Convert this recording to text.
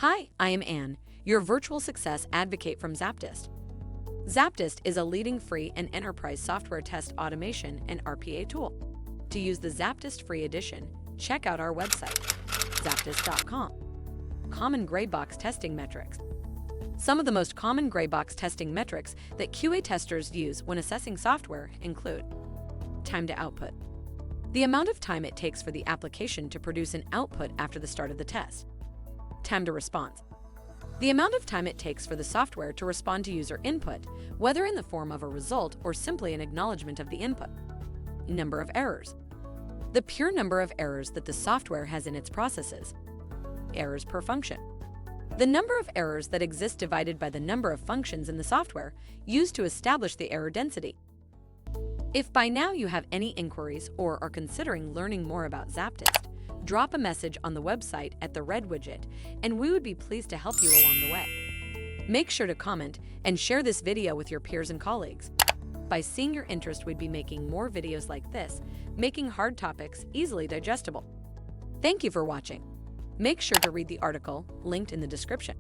Hi, I am Anne, your virtual success advocate from ZAPTEST. ZAPTEST is a leading free and enterprise software test automation and RPA tool. To use the ZAPTEST free edition, check out our website, ZAPTEST.com. Common gray box testing metrics. Some of the most common gray box testing metrics that QA testers use when assessing software include time to output, the amount of time it takes for the application to produce an output after the start of the test. Time to response, the amount of time it takes for the software to respond to user input, whether in the form of a result or simply an acknowledgement of the input. Number of errors, the pure number of errors that the software has in its processes. Errors per function, the number of errors that exist divided by the number of functions in the software used to establish the error density. If by now you have any inquiries or are considering learning more about ZAPTEST, drop a message on the website at the red widget, and we would be pleased to help you along the way. Make sure to comment and share this video with your peers and colleagues. By seeing your interest, we'd be making more videos like this, making hard topics easily digestible. Thank you for watching. Make sure to read the article linked in the description.